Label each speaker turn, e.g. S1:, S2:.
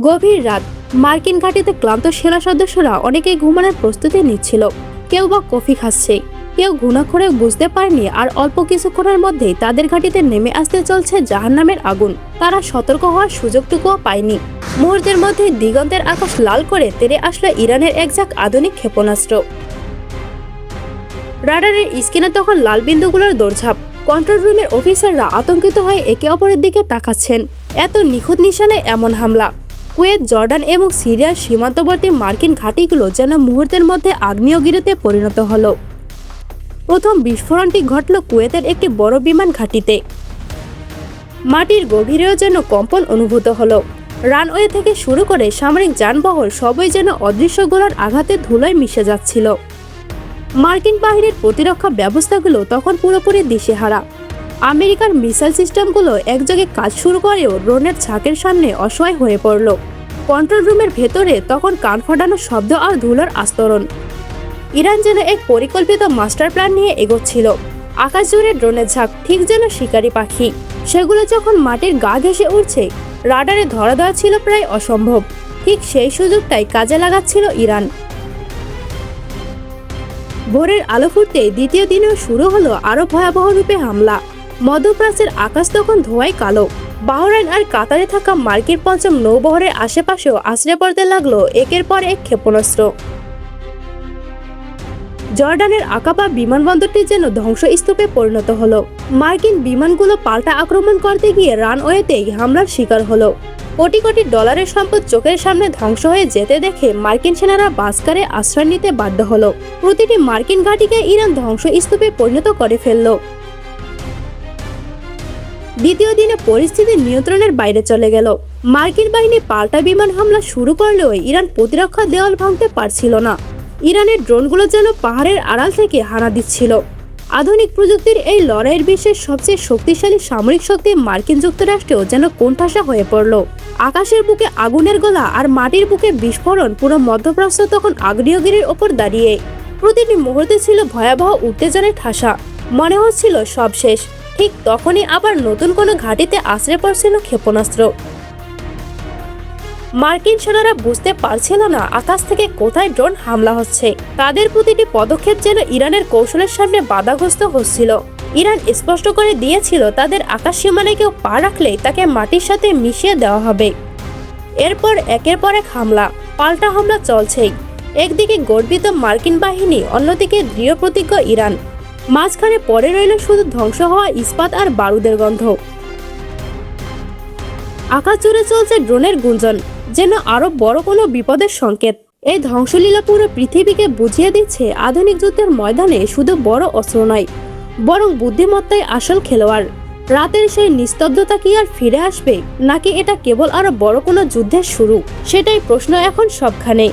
S1: গভীর রাত, মার্কিন ঘাঁটিতে ক্লান্ত সেনা সদস্যরা অনেকেই ঘুমানোর প্রস্তুতি নিচ্ছিল। কেউ বা কফি খাচ্ছে, কেউ ঘুণাক্ষরে বুঝতে পারেনি আর অল্প কিছুক্ষণের মধ্যেই তাদের ঘাঁটিতে নেমে আসতে চলছে জাহান্নামের আগুন। তারা সতর্ক হওয়ার সুযোগটুকুও পায়নি। মুহূর্তের মধ্যে দিগন্তের আকাশ লাল করে তেড়ে আসলো ইরানের একঝাঁক আধুনিক ক্ষেপণাস্ত্র। রাডারের স্ক্রিনে তখন লাল বিন্দুগুলোর দৌড়ঝাঁপ। কন্ট্রোল রুমের অফিসাররা আতঙ্কিত হয়ে একে অপরের দিকে তাকাচ্ছেন। এত নিখুঁত নিশানে এমন হামলা! কুয়েত, জর্ডান এবং সিরিয়ার সীমান্তবর্তী মার্কিন ঘাঁটিগুলো যেন মুহূর্তের মধ্যে আগ্নেয়গিরিতে পরিণত হলো। প্রথম বিস্ফোরণটি ঘটল কুয়েতের একটি বড় বিমান ঘাঁটিতে। মাটির গভীরেও যেন কম্পন অনুভূত হলো। রানওয়ে থেকে শুরু করে সামরিক যানবাহন সবই যেন অদৃশ্য গোলার আঘাতে ধুলোয় মিশে যাচ্ছিল। মার্কিন বাহিনীর প্রতিরক্ষা ব্যবস্থাগুলো তখন পুরোপুরি দিশেহারা। আমেরিকার মিসাইল সিস্টেমগুলো একযোগে কাজ শুরু করেও ড্রোনের ঝাঁকের সামনে অসহায় হয়ে পড়ল। কন্ট্রোল রুমের ভেতরে তখন কান ফাটানো শব্দ আর ধুলোর আস্তরণ। ইরান যেন এক পরিকল্পিত মাস্টার প্ল্যান নিয়ে এগোচ্ছিল। আকাশ জুড়ে ড্রোনের ঝাঁক, ঠিক যেন শিকারি পাখি। সেগুলো যখন মাটির গা ঘেঁষে উঠছে, রাডারে ধরা দেওয়া ছিল প্রায় অসম্ভব। ঠিক সেই সুযোগটাই কাজে লাগাচ্ছিল ইরান। ভোরের আলো ফুটতে দ্বিতীয় দিনেও শুরু হলো আরো ভয়াবহ রূপে হামলা। মধ্যপ্রাচ্যের আকাশ তখন ধোঁয়ায় কালো। বাহরাইন আর কাতারে থাকা মার্কিন পঞ্চম নৌবহরের আশেপাশেও আছড়ে পড়তে লাগলো একের পর এক ক্ষেপণাস্ত্র। জর্ডানের আকাবা বিমানবন্দরটি যেন ধ্বংসস্তূপে পরিণত হলো। মার্কিন বিমানগুলো পাল্টা আক্রমণ করতে গিয়ে রানওয়েতেই হামলার শিকার হলো। কোটি কোটি ডলারের সম্পদ চোখের সামনে ধ্বংস হয়ে যেতে দেখে মার্কিন সেনারা বাসকারে আশ্রয় নিতে বাধ্য হলো। প্রতিটি মার্কিন ঘাঁটিকে ইরান ধ্বংসস্তূপে পরিণত করে ফেলল। দ্বিতীয় দিনে পরিস্থিতি নিয়ন্ত্রণের বাইরে চলে গেল। মার্কিন বাহিনী পাল্টা বিমান হামলা শুরু করলেও ইরান প্রতিরক্ষা দেওয়াল ভাঙতে পারছিল না। ইরানের ড্রোনগুলো যেন পাহাড়ের আড়াল থেকে হানা দিচ্ছিল। আধুনিক প্রযুক্তির এই লড়াইয়ের বিশ্বের সবচেয়ে শক্তিশালী সামরিক শক্তি মার্কিন যুক্তরাষ্ট্রেও যেন কোণঠাসা হয়ে পড়ল। আকাশের বুকে আগুনের গোলা আর মাটির বুকে বিস্ফোরণ, পুরো মধ্যপ্রাচ্য তখন আগ্নেয়গিরির ওপর দাঁড়িয়ে। প্রতিটি মুহূর্তে ছিল ভয়াবহ উত্তেজনায় ঠাসা। মনে হচ্ছিল সব শেষ। ঠিক তখনই আবার নতুন কোনো ঘাঁটিতে আছড়ে পড়ছিল ক্ষেপণাস্ত্র। মার্কিন সেনারা বুঝতে পারছিল না আকাশ থেকে কোথায় ড্রোন হামলা হচ্ছে। তাদের প্রতিটি পদক্ষেপ যেন ইরানের কৌশলের সামনে বাধাগ্রস্ত হচ্ছিল। ইরান স্পষ্ট করে দিয়েছিল তাদের আকাশ সীমানায় কেউ পা রাখলেই তাকে মাটির সাথে মিশিয়ে দেওয়া হবে। এরপর একের পর এক হামলা, পাল্টা হামলা চলছেই। একদিকে গর্বিত মার্কিন বাহিনী, অন্যদিকে দৃঢ় প্রতিজ্ঞ ইরান। মাঝখানে পড়ে রইল শুধু ধ্বংস হওয়া ইস্পাত আর বারুদের গন্ধ। আকাশ জুড়ে চলছে ড্রোনের গুঞ্জন, যেন আরো বড় কোনো বিপদের সংকেত। এই ধ্বংসলীলা পুরো পৃথিবীকে বুঝিয়ে দিচ্ছে আধুনিক যুদ্ধের ময়দানে শুধু বড় অস্ত্র নয়, বরং বুদ্ধিমত্তাই আসল খেলোয়াড়। রাতের সেই নিস্তব্ধতা কি আর ফিরে আসবে, নাকি এটা কেবল আরো বড় কোনো যুদ্ধের শুরু? সেটাই প্রশ্ন এখন সবখানে।